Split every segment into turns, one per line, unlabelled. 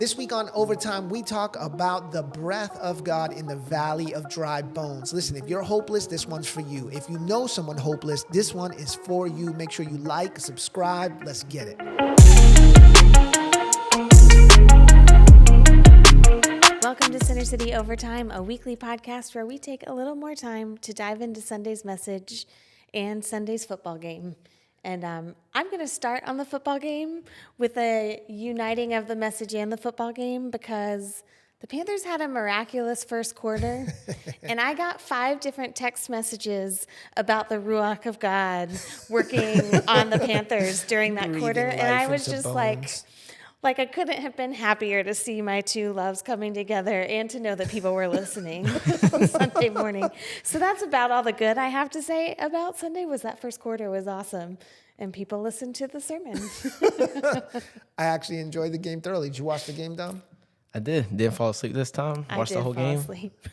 This week on Overtime, we talk about the breath of God in the valley of dry bones. Listen, if you're hopeless, this one's for you. If you know someone hopeless, this one is for you. Make sure you like, subscribe. Let's get it.
Welcome to Center City Overtime, a weekly podcast where we take a little more time to dive into Sunday's message and Sunday's football game. And I'm going to start on the football game with a uniting of the message and the football game because the Panthers had a miraculous first quarter. And I got 5 different text messages about the Ruach of God working on the Panthers during that quarter. And I was just like I couldn't have been happier to see my two loves coming together and to know that people were listening on Sunday morning. So that's about all the good I have to say about Sunday was that first quarter was awesome. And people listened to the sermon.
I actually enjoyed the game thoroughly. Did you watch the game, Dom?
I did. Didn't fall asleep this time. Watched the whole game.
Asleep.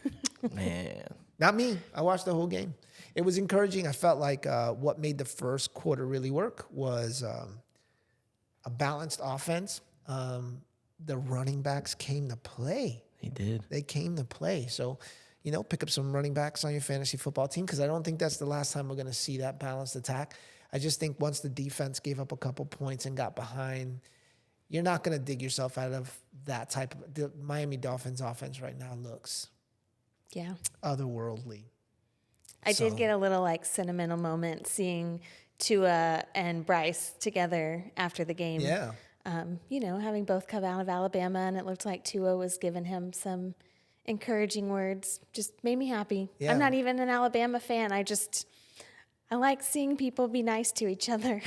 Man.
Not me. I watched the whole game. It was encouraging. I felt like what made the first quarter really work was a balanced offense. The running backs came to play. They came to play. So, pick up some running backs on your fantasy football team because I don't think that's the last time we're going to see that balanced attack. I just think once the defense gave up a couple points and got behind, you're not going to dig yourself out of that type of – the Miami Dolphins offense right now looks otherworldly.
I did get a little sentimental moment seeing Tua and Bryce together after the game.
Yeah.
Having both come out of Alabama, and it looked like Tua was giving him some encouraging words. Just made me happy. Yeah. I'm not even an Alabama fan. I like seeing people be nice to each other.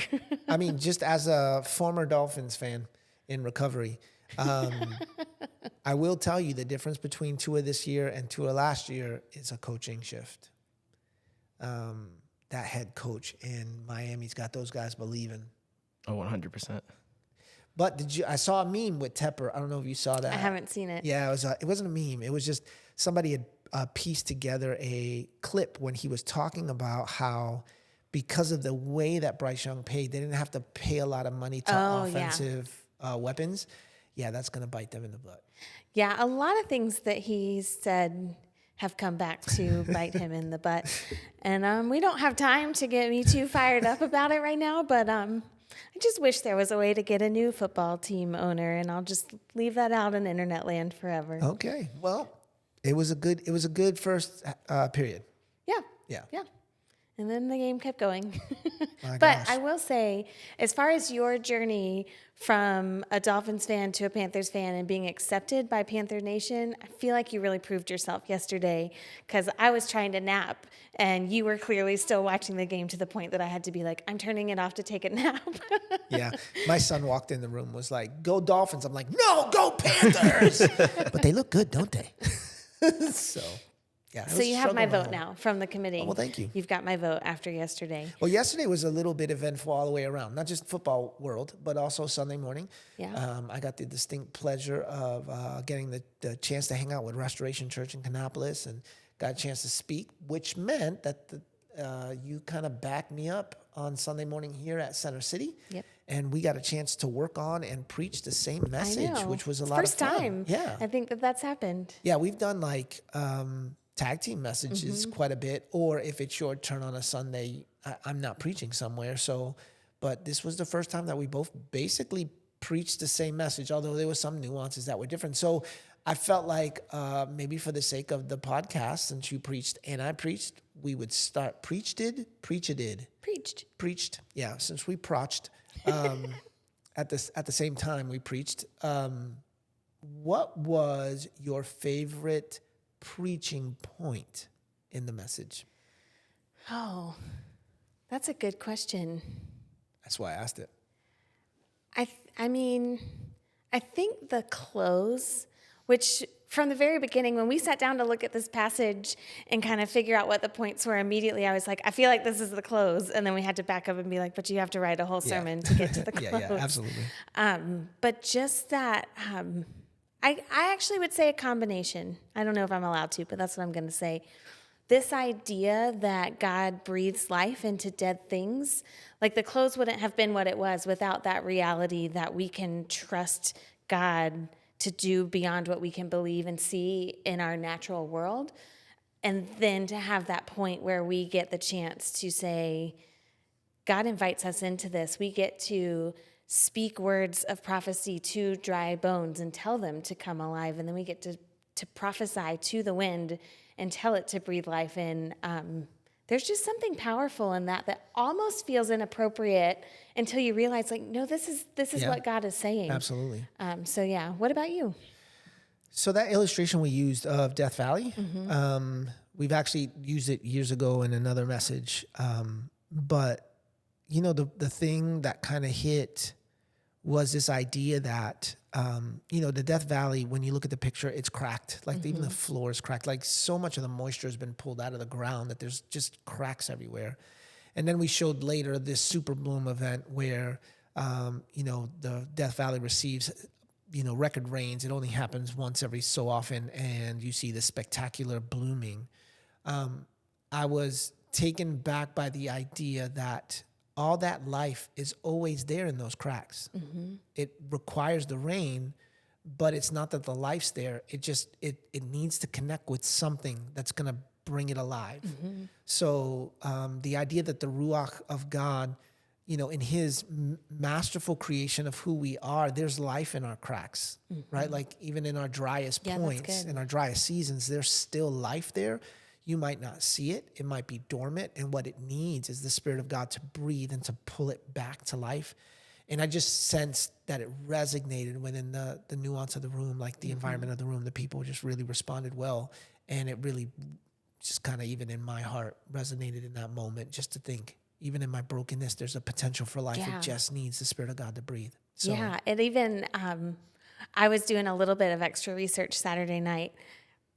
I mean, just as a former Dolphins fan in recovery, I will tell you the difference between Tua this year and Tua last year is a coaching shift. That head coach in Miami's got those guys believing.
Oh, 100%.
But I saw a meme with Tepper. I don't know if you saw that.
I haven't seen it.
Yeah, it wasn't a meme. It was just somebody had pieced together a clip when he was talking about how because of the way that Bryce Young paid, they didn't have to pay a lot of money to offensive weapons. Yeah, that's going to bite them in the butt.
Yeah, a lot of things that he said have come back to bite him in the butt. And we don't have time to get me too fired up about it right now, but I just wish there was a way to get a new football team owner, and I'll just leave that out in internet land forever.
Okay. Well, it was a good first period.
Yeah. And then the game kept going.
But
gosh. I will say, as far as your journey from a Dolphins fan to a Panthers fan and being accepted by Panther Nation, I feel like you really proved yourself yesterday because I was trying to nap and you were clearly still watching the game to the point that I had to be like, I'm turning it off to take a nap.
Yeah. My son walked in the room, was like, go Dolphins. I'm like, no, go Panthers. But they look good, don't they? Yeah,
so you have my vote now from the committee.
Oh, well, thank you.
You've got my vote after yesterday.
Well, yesterday was a little bit eventful all the way around, not just football world, but also Sunday morning.
Yeah.
I got the distinct pleasure of getting the chance to hang out with Restoration Church in Kannapolis and got a chance to speak, which meant that you kind of backed me up on Sunday morning here at Center City.
Yep.
And we got a chance to work on and preach the same message, which was a lot of fun.
First time.
Yeah.
I think that's happened.
Yeah, we've done tag team messages quite a bit, or if it's your turn on a Sunday, I'm not preaching somewhere. But this was the first time that we both basically preached the same message, although there were some nuances that were different. So I felt like maybe for the sake of the podcast, since you preached and I preached, we would start preached. Yeah, since we preached at the same time we preached. What was your favorite preaching point in the message?
Oh, that's a good question.
That's why I asked it.
I mean, I think the close, which from the very beginning, when we sat down to look at this passage and kind of figure out what the points were, immediately I was like, I feel like this is the close. And then we had to back up and be like, but you have to write a whole sermon to get to the close.
Yeah, absolutely.
But just that... I actually would say a combination. I don't know if I'm allowed to, but that's what I'm going to say. This idea that God breathes life into dead things, like the close wouldn't have been what it was without that reality that we can trust God to do beyond what we can believe and see in our natural world. And then to have that point where we get the chance to say, God invites us into this. We get to speak words of prophecy to dry bones and tell them to come alive. And then we get to prophesy to the wind and tell it to breathe life in. There's just something powerful in that almost feels inappropriate until you realize, like, no, this is what God is saying.
Absolutely.
So yeah, what about you?
So that illustration we used of Death Valley, we've actually used it years ago in another message. But, you know, the thing that kind of hit was this idea that, you know, the Death Valley, when you look at the picture, it's cracked. Like even the floor is cracked. Like so much of the moisture has been pulled out of the ground that there's just cracks everywhere. And then we showed later this super bloom event where, you know, the Death Valley receives, you know, record rains. It only happens once every so often, and you see this spectacular blooming. I was taken back by the idea that all that life is always there in those cracks. It requires the rain, but it's not that the life's there. It just, it needs to connect with something that's going to bring it alive. So the idea that the Ruach of God, you know, in his masterful creation of who we are, there's life in our cracks, right? Like even in our driest points, in our driest seasons, there's still life there. You might not see it. It might be dormant. And what it needs is the Spirit of God to breathe and to pull it back to life. And I just sensed that it resonated within the nuance of the room, like the environment of the room. The people just really responded well. And it really just kind of, even in my heart, resonated in that moment, just to think, even in my brokenness, there's a potential for life. It just needs the Spirit of God to breathe. So,
yeah, it even, I was doing a little bit of extra research Saturday night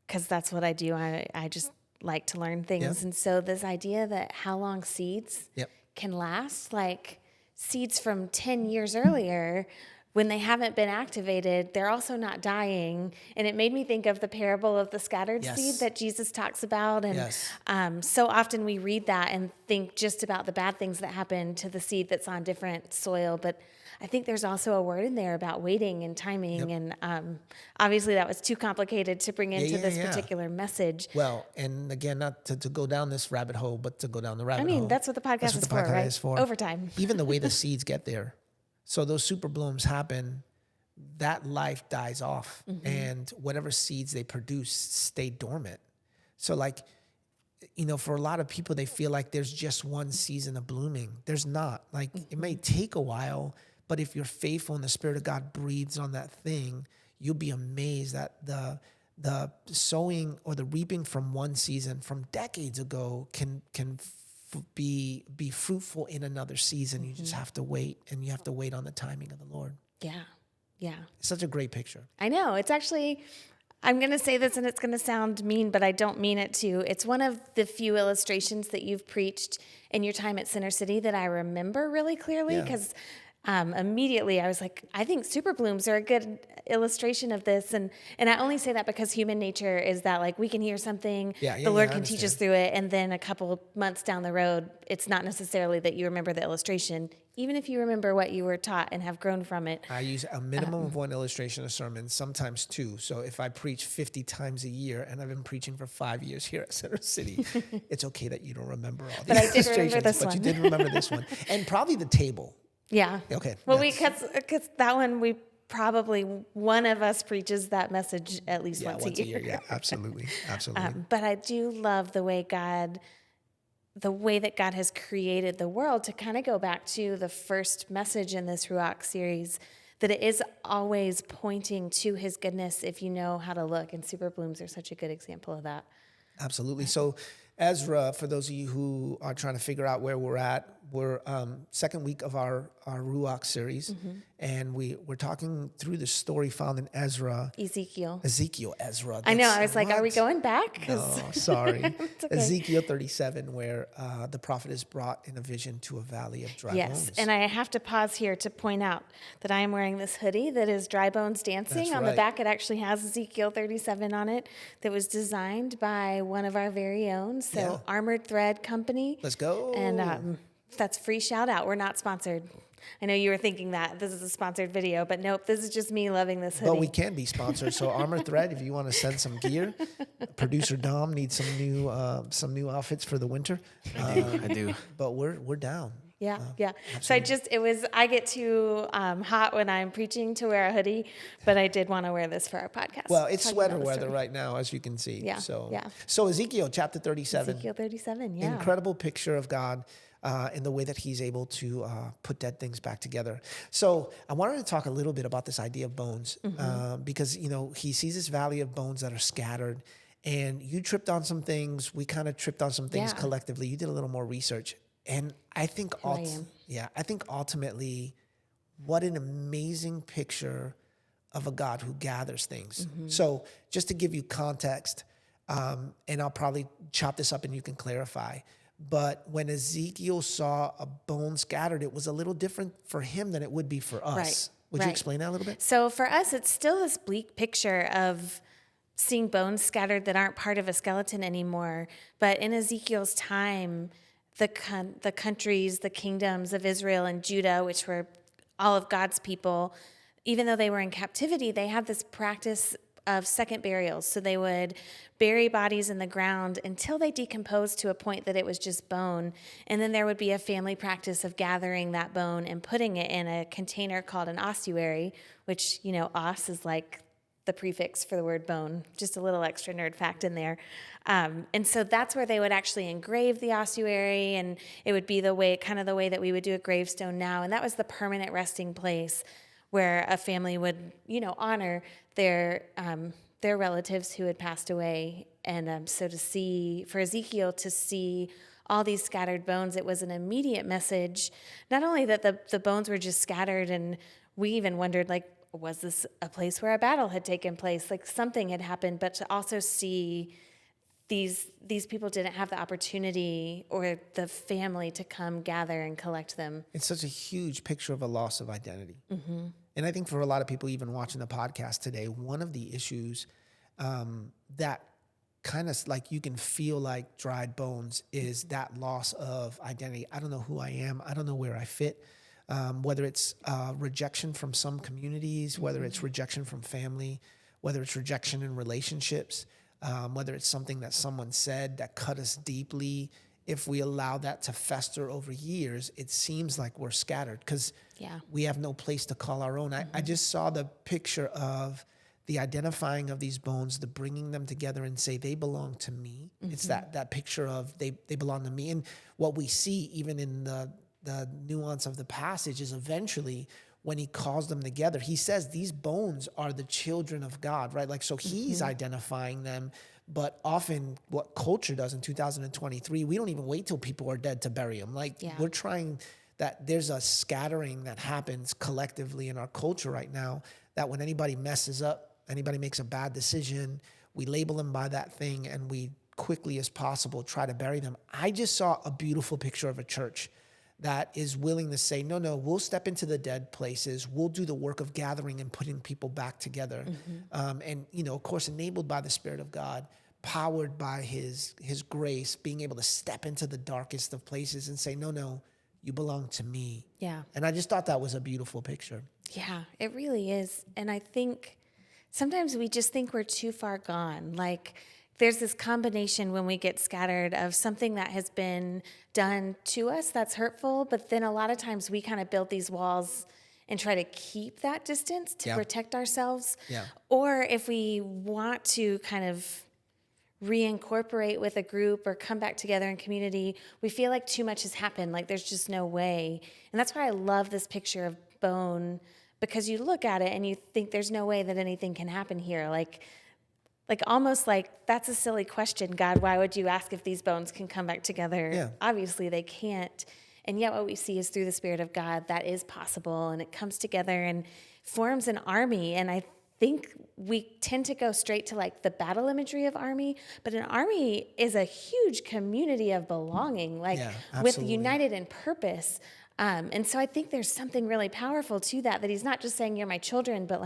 because that's what I do. I just like to learn things. And so this idea that how long seeds can last, like seeds from 10 years earlier, when they haven't been activated, they're also not dying. And it made me think of the parable of the scattered seed that Jesus talks about. And so often we read that and think just about the bad things that happen to the seed that's on different soil. But I think there's also a word in there about waiting and timing. And obviously that was too complicated to bring into this particular message.
Well, and again, not to go down this rabbit hole, but to go down the rabbit hole.
That's what the podcast is for, right? Overtime.
Even the way the seeds get there. So those super blooms happen, that life dies off, and whatever seeds they produce stay dormant. So like, you know, for a lot of people, they feel like there's just one season of blooming. There's not. Like it may take a while, but if you're faithful and the Spirit of God breathes on that thing, you'll be amazed that the sowing or the reaping from one season from decades ago can be fruitful in another season. You just have to wait, and you have to wait on the timing of the Lord.
Yeah.
It's such a great picture.
I know. It's actually, I'm going to say this and it's going to sound mean, but I don't mean it to. It's one of the few illustrations that you've preached in your time at Center City that I remember really clearly, because immediately I was like, I think super blooms are a good illustration of this. And I only say that because human nature is that, like, we can hear something, the Lord can teach us through it, and then a couple months down the road, it's not necessarily that you remember the illustration, even if you remember what you were taught and have grown from it.
I use a minimum of one illustration a sermon, sometimes two. So if I preach 50 times a year, and I've been preaching for 5 years here at Center City, it's okay that you don't remember all the illustrations.
I did remember this one.
But you did remember this one. And probably the table.
Yeah.
Okay.
Well, because that one, we probably, one of us preaches that message at least once a year.
Yeah, absolutely.
But I do love the way that God has created the world, to kind of go back to the first message in this Ruach series, that it is always pointing to his goodness if you know how to look. And super blooms are such a good example of that.
Absolutely. So Ezra, for those of you who are trying to figure out where we're at, we're second week of our Ruach series, and we're talking through the story found in
Ezekiel,
Ezra.
I know. I was like, are we going back?
No, sorry.
Okay.
Ezekiel 37, where the prophet is brought in a vision to a valley of dry bones.
And I have to pause here to point out that I am wearing this hoodie that is Dry Bones Dancing.
That's
on
right.
the back, it actually has Ezekiel 37 on it, that was designed by one of our very own, Armored Thread Company.
Let's go.
And that's free shout out. We're not sponsored. I know you were thinking that this is a sponsored video, but nope, this is just me loving this hoodie.
But we can be sponsored. So Armor Thread, if you want to send some gear, producer Dom needs some new outfits for the winter.
I do.
But we're down.
Yeah, yeah. So I get too hot when I'm preaching to wear a hoodie, but I did want to wear this for our podcast.
Well, it's
talking
sweater
about the
weather
story.
right now, as you can see.
Yeah,
So,
yeah.
So Ezekiel chapter 37.
Ezekiel 37, yeah.
Incredible picture of God in the way that he's able to put dead things back together. So I wanted to talk a little bit about this idea of bones because, he sees this valley of bones that are scattered. And you tripped on some things. We kind of tripped on some things
Yeah.
collectively. You did a little more research. And I think, I think ultimately, what an amazing picture of a God who gathers things. So just to give you context, and I'll probably chop this up and you can clarify. But when Ezekiel saw a bone scattered, it was a little different for him than it would be for us.
Right,
Would you
right.
explain that a little bit?
So for us, it's still this bleak picture of seeing bones scattered that aren't part of a skeleton anymore. But in Ezekiel's time, the countries, the kingdoms of Israel and Judah, which were all of God's people, even though they were in captivity, they had this practice of second burials. So they would bury bodies in the ground until they decomposed to a point that it was just bone. And then there would be a family practice of gathering that bone and putting it in a container called an ossuary, which, os is like the prefix for the word bone, just a little extra nerd fact in there. And so that's where they would actually engrave the ossuary, and it would be the way that we would do a gravestone now. And that was the permanent resting place where a family would, honor their relatives who had passed away. And so for Ezekiel to see all these scattered bones, it was an immediate message, not only that the bones were just scattered, and we even wondered, was this a place where a battle had taken place? Something had happened, but to also see these people didn't have the opportunity or the family to come gather and collect them.
It's such a huge picture of a loss of identity. And I think for a lot of people, even watching the podcast today, one of the issues that kind of you can feel like dried bones is that loss of identity. I don't know who I am. I don't know where I fit. Whether it's rejection from some communities, whether it's rejection from family, whether it's rejection in relationships, whether it's something that someone said that cut us deeply. If we allow that to fester over years, it seems like we're scattered because we have no place to call our own. I just saw the picture of the identifying of these bones, the bringing them together and say, they belong to me. It's that picture of they belong to me. And what we see even in the nuance of the passage is eventually when he calls them together, he says these bones are the children of God, right? So he's identifying them, but often what culture does in 2023, we don't even wait till people are dead to bury them. We're trying that there's a scattering that happens collectively in our culture right now that when anybody messes up, anybody makes a bad decision, we label them by that thing and we quickly as possible try to bury them. I just saw a beautiful picture of a church that is willing to say, no, we'll step into the dead places. We'll do the work of gathering and putting people back together. And, of course, enabled by the Spirit of God, powered by his grace, being able to step into the darkest of places and say, no, you belong to me.
Yeah.
And I just thought that was a beautiful picture.
Yeah, it really is. And I think sometimes we just think we're too far gone. There's this combination when we get scattered of something that has been done to us that's hurtful, but then a lot of times we kind of build these walls and try to keep that distance to protect ourselves.
Yeah.
Or if we want to kind of reincorporate with a group or come back together in community, we feel like too much has happened, there's just no way. And that's why I love this picture of bone, because you look at it and you think there's no way that anything can happen here. Almost that's a silly question, God, why would you ask if these bones can come back together?
Yeah.
Obviously they can't. And yet what we see is through the Spirit of God, that is possible, and it comes together and forms an army. And I think we tend to go straight to the battle imagery of army, but an army is a huge community of belonging, with united in purpose. And so I think there's something really powerful to that he's not just saying you're my children, but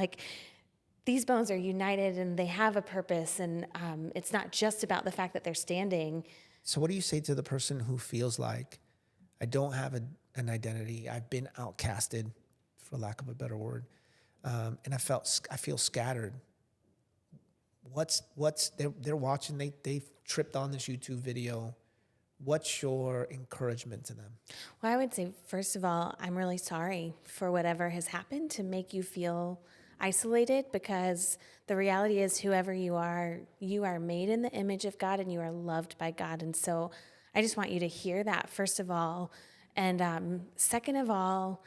these bones are united and they have a purpose, and it's not just about the fact that they're standing.
So what do you say to the person who feels like I don't have an identity. I've been outcasted, for lack of a better word, and I feel scattered. They're watching? They've tripped on this YouTube video. What's your encouragement to them?
Well, I would say, first of all, I'm really sorry for whatever has happened to make you feel isolated, because the reality is whoever you are made in the image of God and you are loved by God. And so I just want you to hear that, first of all. And second of all,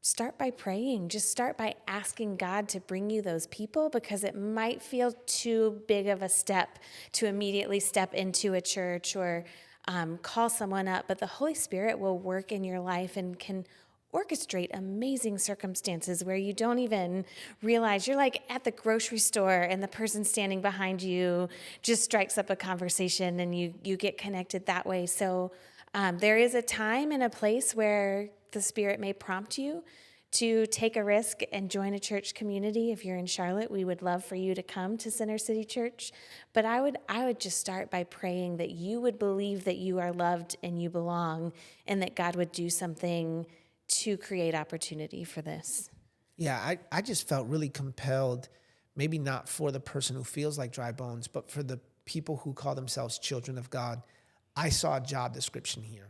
start by praying. Just start by asking God to bring you those people, because it might feel too big of a step to immediately step into a church or call someone up. But the Holy Spirit will work in your life and can orchestrate amazing circumstances where you don't even realize. You're like at the grocery store and the person standing behind you just strikes up a conversation and you get connected that way. So there is a time and a place where the Spirit may prompt you to take a risk and join a church community. If you're in Charlotte, we would love for you to come to Center City Church. But I would just start by praying that you would believe that you are loved and you belong, and that God would do something to create opportunity for this.
Yeah, I just felt really compelled, maybe not for the person who feels like dry bones, but for the people who call themselves children of God. I saw a job description here.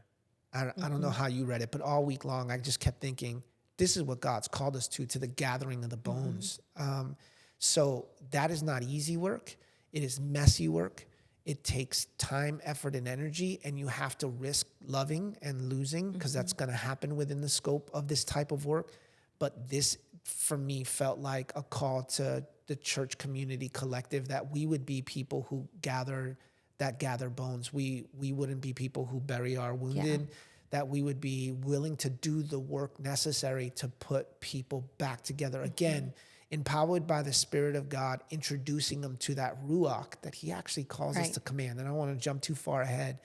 I don't know how you read it, but all week long, I just kept thinking, this is what God's called us to the gathering of the bones. So that is not easy work. It is messy work. It takes time, effort, and energy, and you have to risk loving and losing, because that's going to happen within the scope of this type of work. But this, for me, felt like a call to the church community collective, that we would be people who gather bones. We wouldn't be people who bury our wounded, that we would be willing to do the work necessary to put people back together again, empowered by the Spirit of God, introducing them to that ruach that he actually calls us to command. And I don't want to jump too far ahead,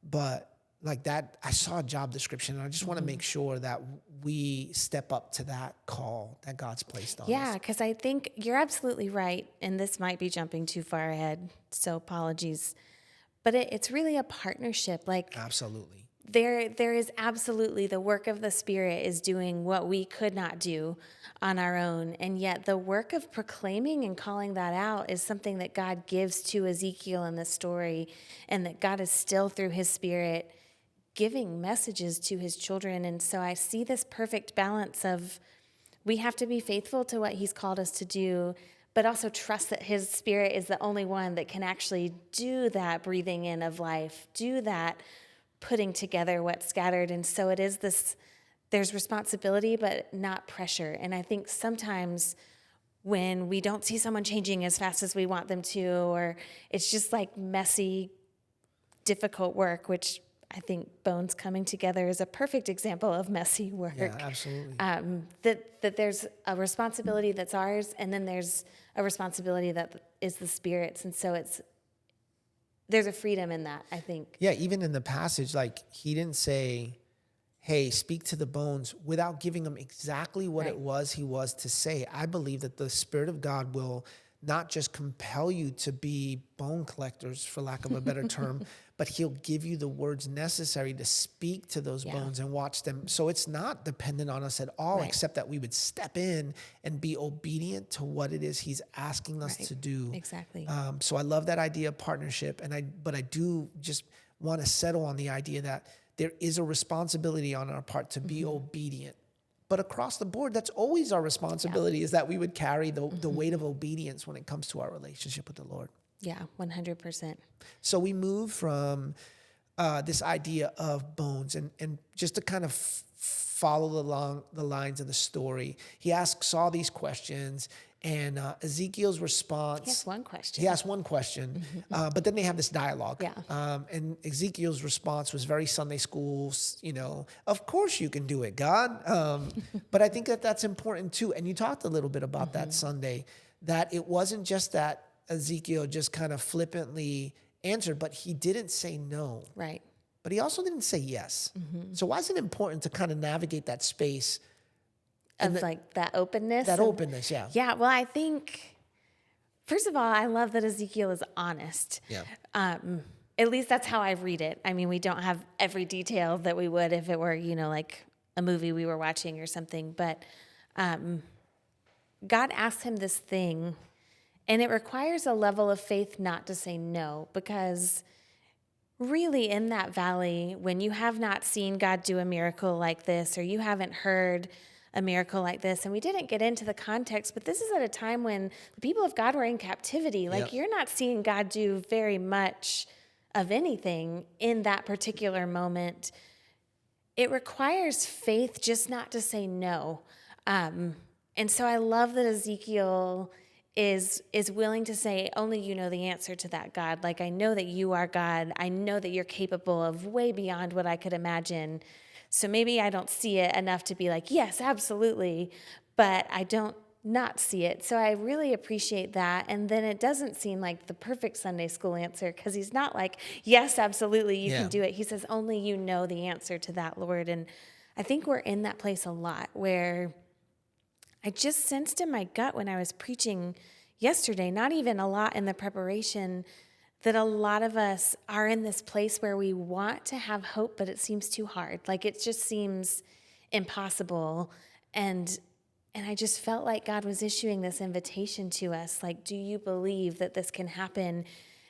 but like that, I saw a job description, and I just want to make sure that we step up to that call that God's placed on us.
Yeah, because I think you're absolutely right, and this might be jumping too far ahead, so apologies. But it's really a partnership. Like,
Absolutely.
There is absolutely, the work of the Spirit is doing what we could not do on our own. And yet the work of proclaiming and calling that out is something that God gives to Ezekiel in this story, and that God is still, through his Spirit, giving messages to his children. And so I see this perfect balance of, we have to be faithful to what he's called us to do, but also trust that his Spirit is the only one that can actually do that breathing in of life, do that putting together what's scattered. And so it is this, there's responsibility, but not pressure. And I think sometimes when we don't see someone changing as fast as we want them to, or it's just like messy, difficult work, which I think bones coming together is a perfect example of messy work.
Yeah, absolutely.
That there's a responsibility that's ours, and then there's a responsibility that is the Spirit's. And so there's a freedom in that, I think.
Yeah, even in the passage, like, he didn't say, hey, speak to the bones, without giving them exactly what it was he was to say. I believe that the Spirit of God will not just compel you to be bone collectors, for lack of a better term, but he'll give you the words necessary to speak to those bones and watch them. So it's not dependent on us at all, except that we would step in and be obedient to what it is he's asking us to do.
Exactly.
So I love that idea of partnership, but I do just want to settle on the idea that there is a responsibility on our part to be obedient. But across the board, that's always our responsibility, is that we would carry the weight of obedience when it comes to our relationship with the Lord.
Yeah, 100%.
So we move from this idea of bones, and just to kind of follow along the lines of the story, he asks all these questions, and Ezekiel's response...
He asked one question.
He asked one question, but then they have this dialogue.
Yeah.
And Ezekiel's response was very Sunday school, of course you can do it, God. But I think that that's important too. And you talked a little bit about that Sunday, that it wasn't just that Ezekiel just kind of flippantly answered, but he didn't say no.
Right.
But he also didn't say yes. So why is it important to kind of navigate that space?
Of like that openness.
That openness, yeah.
Yeah, well, I think, first of all, I love that Ezekiel is honest.
Yeah.
At least that's how I read it. I mean, we don't have every detail that we would if it were, like a movie we were watching or something. But God asked him this thing, and it requires a level of faith not to say no, because really in that valley, when you have not seen God do a miracle like this, or you haven't heard a miracle like this, and we didn't get into the context, but this is at a time when the people of God were in captivity. Like, you're not seeing God do very much of anything in that particular moment. It requires faith just not to say no. And so I love that Ezekiel is willing to say, only you know the answer to that, God. Like, I know that you are God. I know that you're capable of way beyond what I could imagine. So maybe I don't see it enough to be like, yes, absolutely, but I don't not see it. So I really appreciate that. And then it doesn't seem like the perfect Sunday school answer, because he's not like, yes, absolutely, you can do it. He says, only you know the answer to that, Lord. And I think we're in that place a lot, where I just sensed in my gut when I was preaching yesterday, not even a lot in the preparation, that a lot of us are in this place where we want to have hope, but it seems too hard. Like, it just seems impossible. And I just felt like God was issuing this invitation to us. Like, do you believe that this can happen?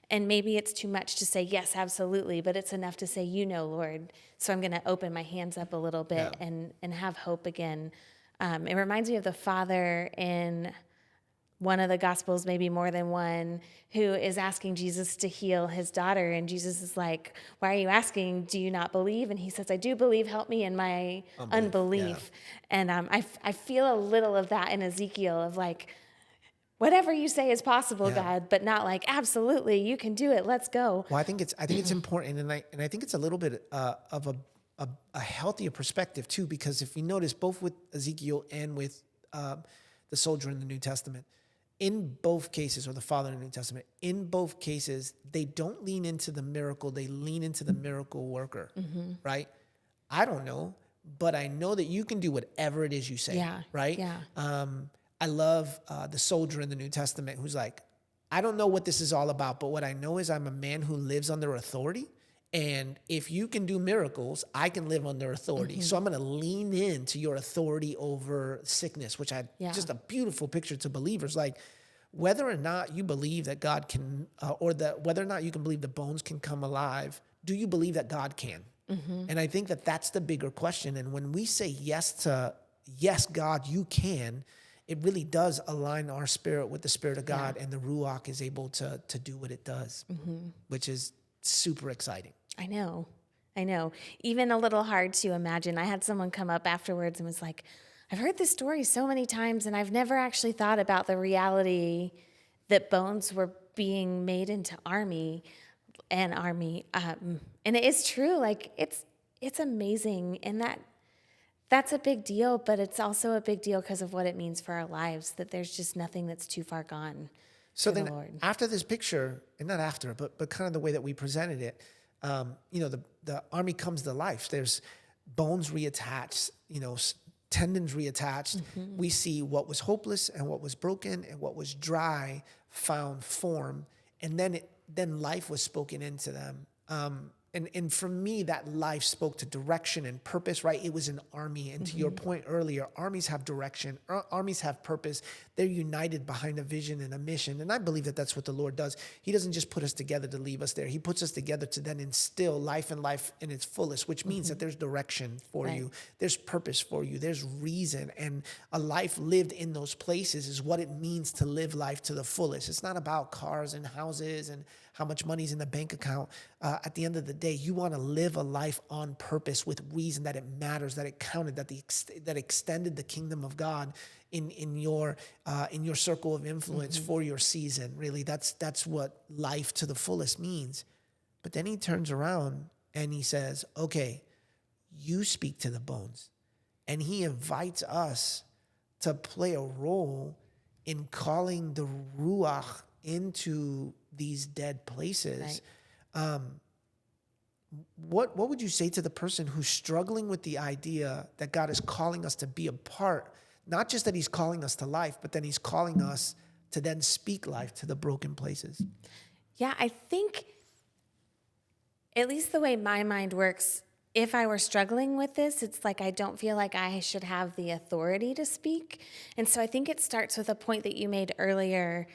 And maybe it's too much to say, yes, absolutely, but it's enough to say, Lord. So I'm going to open my hands up a little bit and have hope again. It reminds me of the father in one of the Gospels, maybe more than one, who is asking Jesus to heal his daughter. And Jesus is like, why are you asking? Do you not believe? And he says, I do believe. Help me in my unbelief. Yeah. And I feel a little of that in Ezekiel, of like, whatever you say is possible, God, but not like, absolutely, you can do it. Let's go.
Well, I think it's important. And I think it's a little bit of a healthier perspective too, because if you notice, both with Ezekiel and with the soldier in the New Testament, in both cases, or the father in the New Testament, in both cases, they don't lean into the miracle. They lean into the miracle worker, right? I don't know, but I know that you can do whatever it is you say, right?
Yeah.
I love the soldier in the New Testament who's like, I don't know what this is all about, but what I know is I'm a man who lives under authority. And if you can do miracles, I can live under authority. So I'm going to lean into your authority over sickness, which I just a beautiful picture to believers. Like, whether or not you believe that God can, whether or not you can believe the bones can come alive, do you believe that God can? And I think that that's the bigger question. And when we say yes, God, you can, it really does align our spirit with the Spirit of God, and the Ruach is able to do what it does, which is super exciting.
I know. Even a little hard to imagine. I had someone come up afterwards and was like, I've heard this story so many times, and I've never actually thought about the reality that bones were being made into army. And it is true. Like, it's amazing. And that's a big deal, but it's also a big deal because of what it means for our lives, that there's just nothing that's too far gone.
So then after this picture, and not after, but kind of the way that we presented it, the army comes to life. There's bones reattached, tendons reattached. We see what was hopeless and what was broken and what was dry found form. And then life was spoken into them. And for me, that life spoke to direction and purpose, right? It was an army. And to your point earlier, armies have direction. Armies have purpose. They're united behind a vision and a mission. And I believe that that's what the Lord does. He doesn't just put us together to leave us there. He puts us together to then instill life and life in its fullest, which means that there's direction for you. There's purpose for you. There's reason. And a life lived in those places is what it means to live life to the fullest. It's not about cars and houses and how much money's in the bank account. At the end of the day, you want to live a life on purpose with reason, that it matters, that it counted, that extended the kingdom of God in your circle of influence for your season. Really, that's what life to the fullest means. But then he turns around and he says, okay, you speak to the bones. And he invites us to play a role in calling the Ruach into these dead places. Right. What would you say to the person who's struggling with the idea that God is calling us to be a part, not just that he's calling us to life, but then he's calling us to then speak life to the broken places?
Yeah, I think at least the way my mind works, if I were struggling with this, it's like I don't feel like I should have the authority to speak. And so I think it starts with a point that you made earlier,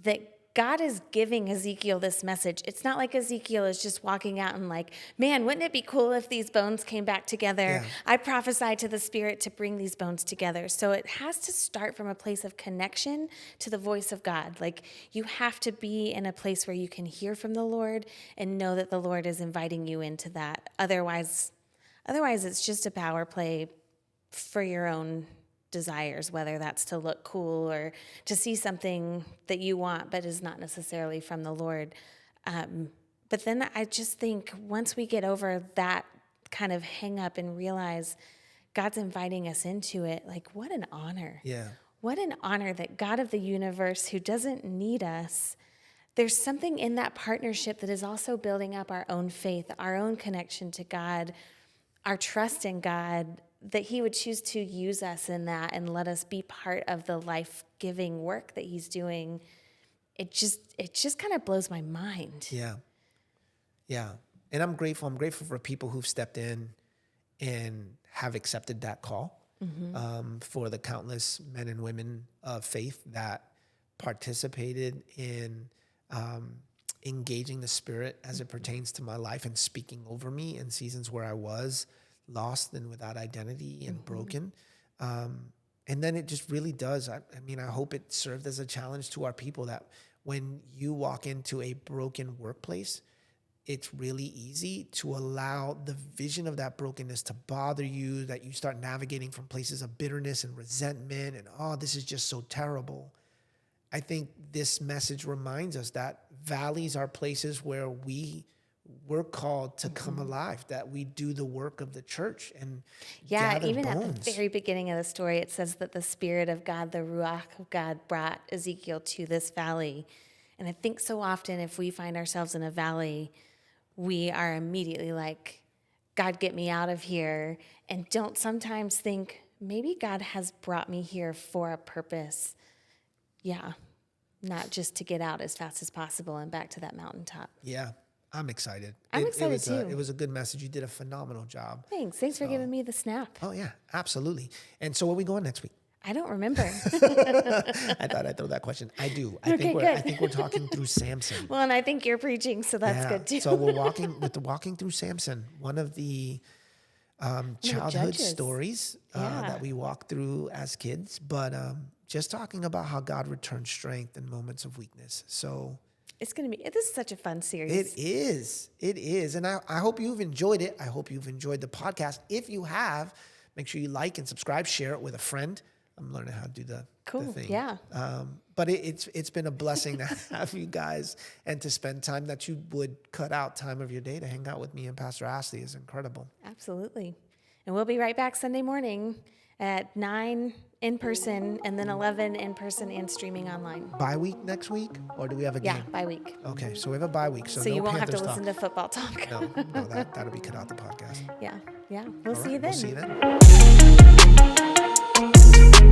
that God is giving Ezekiel this message. It's not like Ezekiel is just walking out and like, man, wouldn't it be cool if these bones came back together?
Yeah.
I prophesied to the Spirit to bring these bones together. So it has to start from a place of connection to the voice of God. Like, you have to be in a place where you can hear from the Lord and know that the Lord is inviting you into that. Otherwise it's just a power play for your own desires, whether that's to look cool or to see something that you want but is not necessarily from the Lord. But then I just think once we get over that kind of hang up and realize God's inviting us into it, like, what an honor.
Yeah.
What an honor that God of the universe, who doesn't need us, there's something in that partnership that is also building up our own faith, our own connection to God, our trust in God, that he would choose to use us in that and let us be part of the life-giving work that he's doing. It just kind of blows my mind.
Yeah. Yeah. And I'm grateful. I'm grateful for people who've stepped in and have accepted that call, for the countless men and women of faith that participated in engaging the Spirit as it pertains to my life and speaking over me in seasons where I was lost and without identity and broken. And then it just really does. I mean, I hope it served as a challenge to our people that when you walk into a broken workplace, it's really easy to allow the vision of that brokenness to bother you, that you start navigating from places of bitterness and resentment and, oh, this is just so terrible. I think this message reminds us that valleys are places where we're called to come alive, that we do the work of the church and gather
even
bones.
at the very beginning of the story, it says that the Spirit of God, the Ruach of God, brought Ezekiel to this valley. And I think so often if we find ourselves in a valley, we are immediately like, God, get me out of here. And don't sometimes think, maybe God has brought me here for a purpose. Yeah, not just to get out as fast as possible and back to that mountaintop.
Yeah, I'm excited.
I'm excited too.
It was a good message. You did a phenomenal job.
Thanks for giving me the snap.
Oh, yeah, absolutely. And so where are we going next week?
I don't remember.
I thought I'd throw that question. I do. I think we're talking through Samson.
Well, and I think you're preaching, so that's good too.
So we're walking through Samson, one of the childhood
Judges.
stories that we walk through as kids, but just talking about how God returns strength in moments of weakness. So
this is such a fun series.
It is. And I hope you've enjoyed it. I hope you've enjoyed the podcast. If you have, make sure you like and subscribe, share it with a friend. I'm learning how to do the thing.
Yeah.
But it's been a blessing to have you guys and to spend time that you would cut out time of your day to hang out with me and Pastor Ashley is incredible.
Absolutely. And we'll be right back Sunday morning at 9 in person and then 11 in person and streaming online.
Bye week next week, or do we have a game?
Yeah, bye week.
Okay, so we have a bye week. So no
you won't
Panthers
have to listen
talk.
to football talk.
No, that'll be cut out the podcast.
Yeah. We'll
All
see you
right,
then.
We'll see you then.